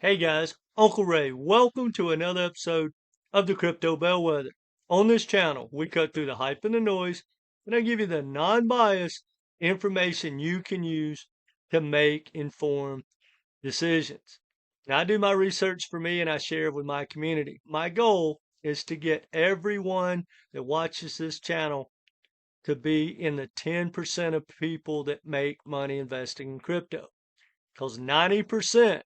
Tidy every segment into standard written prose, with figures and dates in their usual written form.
Hey guys, Uncle Ray. Welcome to another episode of the Crypto Bellwether. On this channel, we cut through the hype and the noise, and I give you the non-biased information you can use to make informed decisions. Now, I do my research for me and I share it with my community. My goal is to get everyone that watches this channel to be in the 10% of people that make money investing in crypto. Because 90%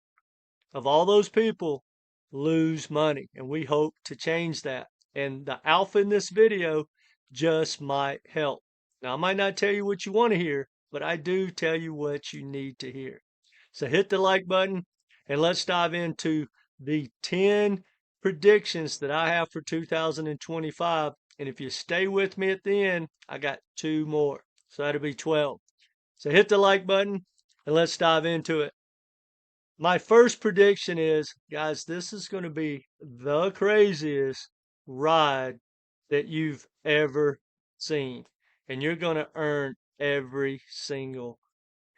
of all those people lose money, and we hope to change that. And the alpha in this video just might help. Now, I might not tell you what you want to hear, but I do tell you what you need to hear. So hit the like button and let's dive into the 10 predictions that I have for 2025. And if you stay with me at the end, I got two more. So that'll be 12. So hit the like button and let's dive into it. My first prediction is, guys, this is going to be the craziest ride that you've ever seen. And you're going to earn every single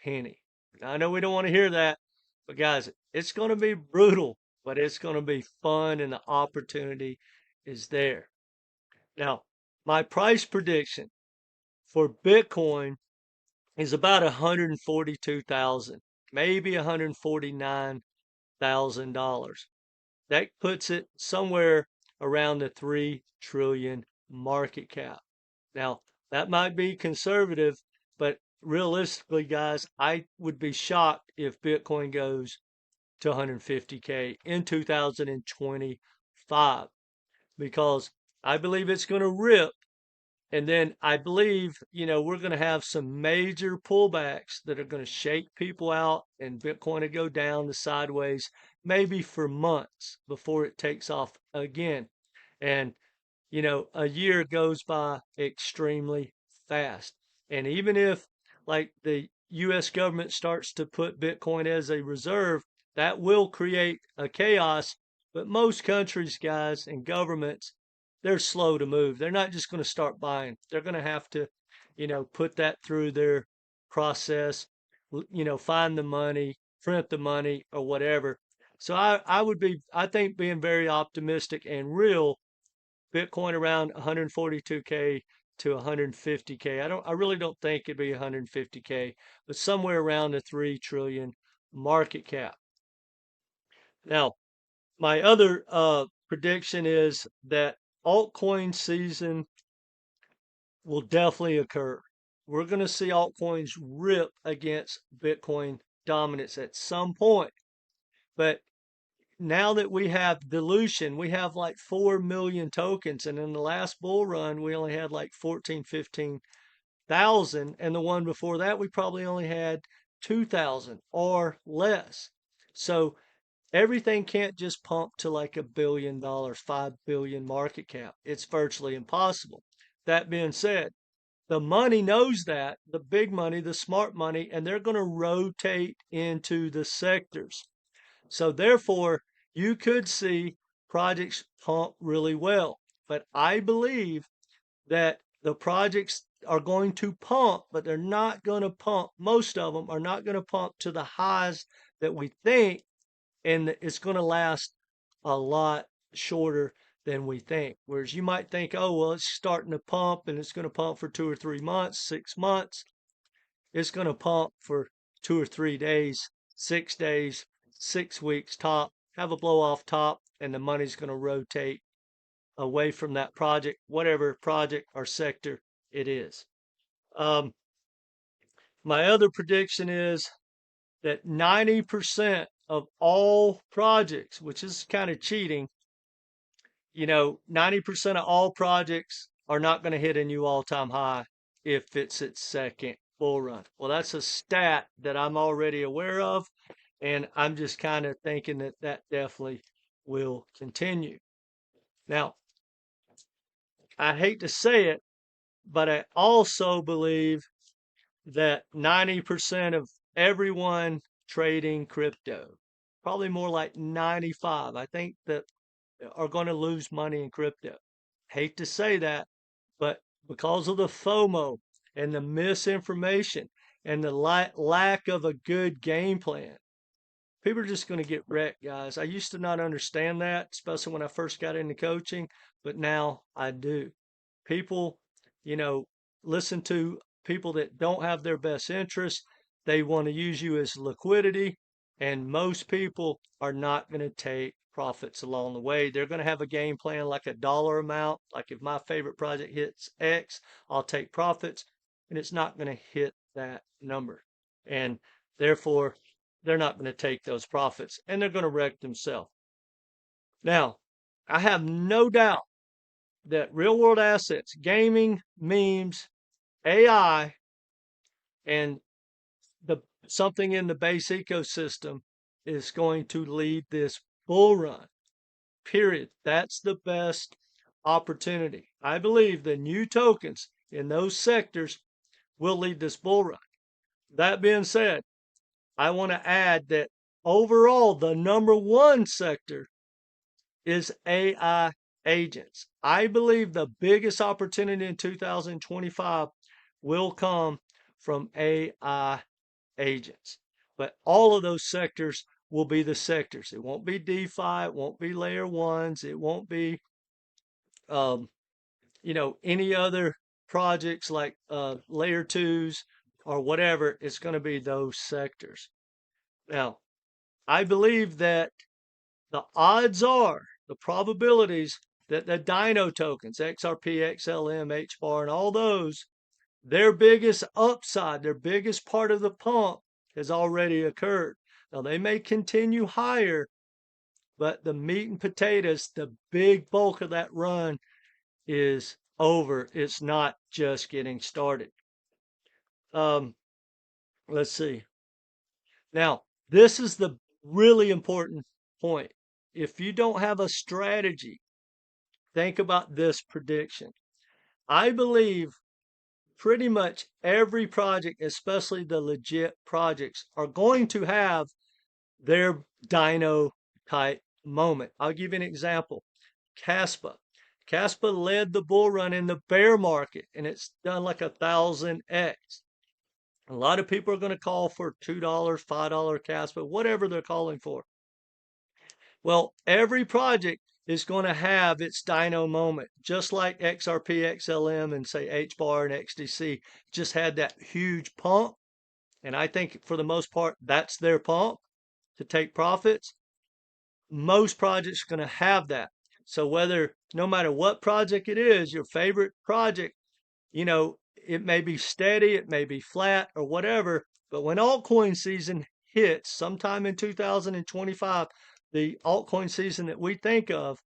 penny. Now, I know we don't want to hear that, but guys, it's going to be brutal, but it's going to be fun and the opportunity is there. Now, my price prediction for Bitcoin is about 142,000, maybe 149,000. That puts it somewhere around the 3 trillion market cap. Now, that might be conservative, but realistically, guys, I would be shocked if Bitcoin goes to 150K in 2025 because I believe it's going to rip. And then I believe, we're going to have some major pullbacks that are going to shake people out and Bitcoin to go down the sideways, maybe for months before it takes off again. And, a year goes by extremely fast. And even if like the US government starts to put Bitcoin as a reserve, that will create a chaos. But most countries, guys, and governments, they're slow to move. They're not just going to start buying. They're going to have to, put that through their process, find the money, print the money or whatever. So I think being very optimistic and real, Bitcoin around 142K to 150K. I really don't think it'd be 150K, but somewhere around the 3 trillion market cap. Now, my other prediction is that altcoin season will definitely occur. We're going to see altcoins rip against Bitcoin dominance at some point. But now that we have dilution, we have like 4 million tokens. And in the last bull run, we only had like 14, 15,000. And the one before that, we probably only had 2,000 or less. So everything can't just pump to like $1 billion, 5 billion market cap. It's virtually impossible. That being said, the money knows that, the big money, the smart money, and they're going to rotate into the sectors. So therefore, you could see projects pump really well. But I believe that the projects are going to pump, but they're not going to pump. Most of them are not going to pump to the highs that we think, and it's going to last a lot shorter than we think. Whereas you might think, oh, well, it's starting to pump and it's going to pump for 2 or 3 months, 6 months. It's going to pump for 2 or 3 days, 6 days, 6 weeks top, have a blow off top, and the money's going to rotate away from that project, whatever project or sector it is. My other prediction is that 90% of all projects, which is kind of cheating, 90% of all projects are not going to hit a new all-time high if it's its second bull run. Well, that's a stat that I'm already aware of, and I'm just kind of thinking that that definitely will continue. Now, I hate to say it, but I also believe that 90% of everyone trading crypto, probably more like 95, I think that are going to lose money in crypto. Hate to say that, but because of the FOMO and the misinformation and the lack of a good game plan, people are just going to get wrecked, guys. I used to not understand that, especially when I first got into coaching, but now I do. People, you know, listen to people that don't have their best interest. They want to use you as liquidity, and most people are not going to take profits along the way. They're going to have a game plan like a dollar amount. Like if my favorite project hits X, I'll take profits, and it's not going to hit that number. And therefore, they're not going to take those profits and they're going to wreck themselves. Now, I have no doubt that real world assets, gaming, memes, AI, and the something in the base ecosystem is going to lead this bull run. Period. That's the best opportunity. I believe the new tokens in those sectors will lead this bull run. That being said, I want to add that overall, the number one sector is AI agents. I believe the biggest opportunity in 2025 will come from AI agents. But all of those sectors will be the sectors. It won't be DeFi. It won't be layer ones. It won't be, um, any other projects like layer twos or whatever. It's going to be those sectors. Now, I believe that the odds are, the probabilities that the Dino tokens, XRP, XLM, HBAR, and all those, their biggest upside, their biggest part of the pump has already occurred. Now, they may continue higher, but the meat and potatoes, the big bulk of that run is over. It's not just getting started. Um, let's see. Now, this is the really important point. If you don't have a strategy, think about this prediction. I believe pretty much every project, especially the legit projects, are going to have their dino type moment. I'll give you an example. Caspa. Caspa led the bull run in the bear market, and it's done like 1,000x. A lot of people are going to call for $2, $5 Caspa, whatever they're calling for. Well, every project is going to have its dino moment, just like XRP, XLM, and say HBAR and XDC just had that huge pump. And I think for the most part, that's their pump to take profits. Most projects are going to have that. So no matter what project it is, your favorite project, it may be steady, it may be flat or whatever. But when altcoin season hits sometime in 2025, the altcoin season that we think of,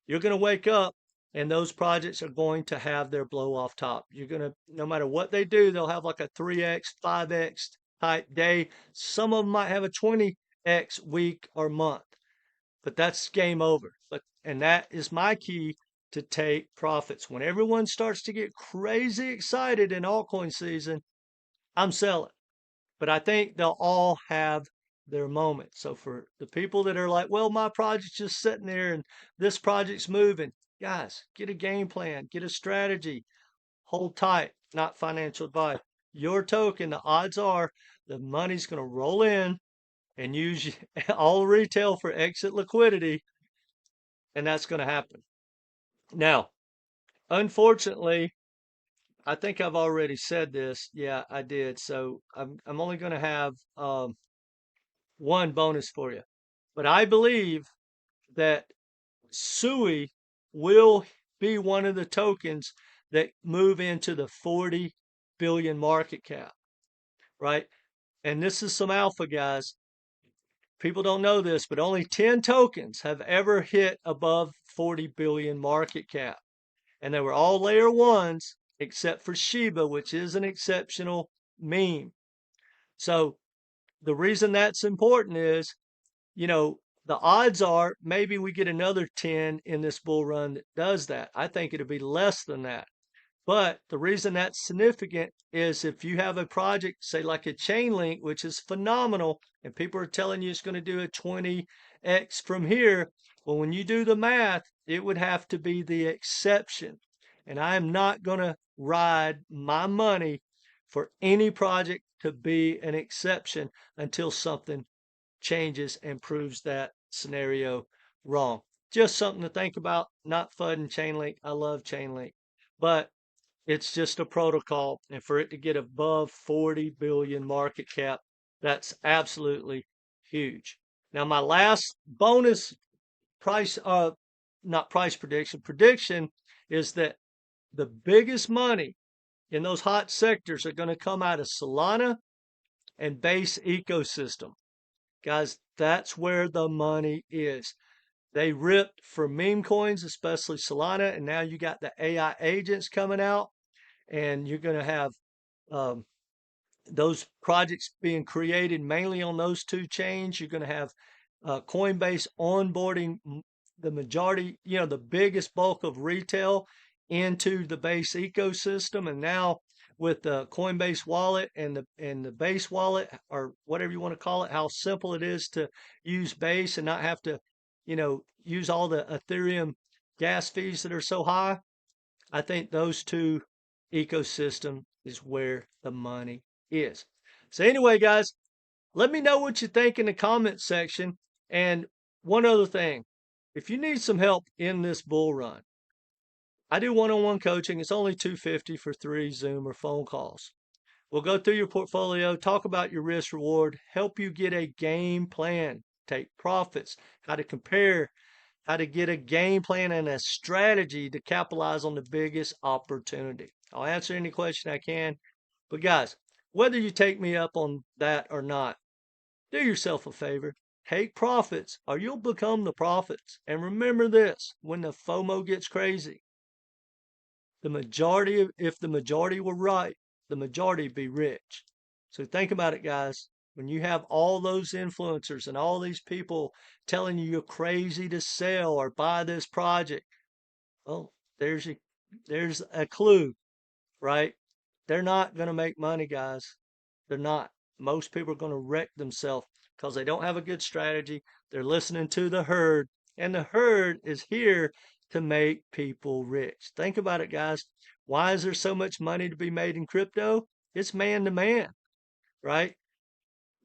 you're going to wake up and those projects are going to have their blow off top. You're going to, no matter what they do, they'll have like a 3x, 5x type day. Some of them might have a 20x week or month, but that's game over. And that is my key to take profits. When everyone starts to get crazy excited in altcoin season, I'm selling. But I think they'll all have their moment. So for the people that are like, well, my project's just sitting there and this project's moving, guys, get a game plan, get a strategy, hold tight, not financial advice. Your token, the odds are the money's going to roll in and use all retail for exit liquidity, and that's going to happen. Now, unfortunately, I think I've already said this. Yeah, I did. So I'm only going to have one bonus for you. But I believe that SUI will be one of the tokens that move into the 40 billion market cap, right? And this is some alpha, guys. People don't know this, but only 10 tokens have ever hit above 40 billion market cap. And they were all layer ones, except for Shiba, which is an exceptional meme. So the reason that's important is, the odds are maybe we get another 10 in this bull run that does that. I think it'll be less than that. But the reason that's significant is if you have a project, say like a chain link, which is phenomenal, and people are telling you it's going to do a 20x from here. Well, when you do the math, it would have to be the exception. And I am not going to ride my money for any project to be an exception until something changes and proves that scenario wrong. Just something to think about. Not FUD and Chainlink. I love Chainlink, but it's just a protocol, and for it to get above 40 billion market cap, that's absolutely huge. Now, my last bonus price, not price prediction is that the biggest money in those hot sectors are going to come out of Solana and base ecosystem. Guys, that's where the money is. They ripped for meme coins, especially Solana, and now you got the AI agents coming out, and you're going to have um, those projects being created mainly on those two chains. You're going to have Coinbase onboarding the majority, the biggest bulk of retail into the base ecosystem. And now with the Coinbase wallet and the base wallet, or whatever you want to call it, how simple it is to use base and not have to, use all the Ethereum gas fees that are so high. I think those two ecosystem is where the money is. So anyway, guys, let me know what you think in the comment section. And one other thing, if you need some help in this bull run, I do one-on-one coaching. It's only $250 for 3 Zoom or phone calls. We'll go through your portfolio, talk about your risk reward, help you get a game plan, take profits, how to compare, how to get a game plan and a strategy to capitalize on the biggest opportunity. I'll answer any question I can. But guys, whether you take me up on that or not, do yourself a favor. Take profits or you'll become the prophets. And remember this, when the FOMO gets crazy, if the majority were right, the majority would be rich. So think about it, guys. When you have all those influencers and all these people telling you you're crazy to sell or buy this project, well, there's a clue, right? They're not going to make money, guys. They're not. Most people are going to wreck themselves because they don't have a good strategy. They're listening to the herd, and the herd is here to make people rich. Think about it, guys. Why is there so much money to be made in crypto? It's man to man, right?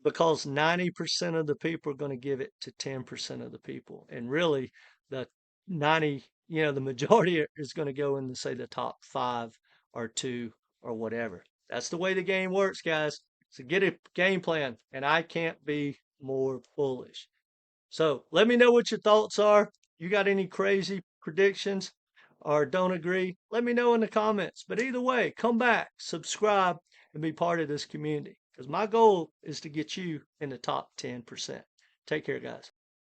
Because 90% of the people are going to give it to 10% of the people. And really, the 90, the majority is going to go into, say, the top 5 or 2 or whatever. That's the way the game works, guys. So get a game plan, and I can't be more bullish. So let me know what your thoughts are. You got any crazy predictions or don't agree? Let me know in the comments. But either way, come back, subscribe, and be part of this community. Because my goal is to get you in the top 10%. Take care, guys.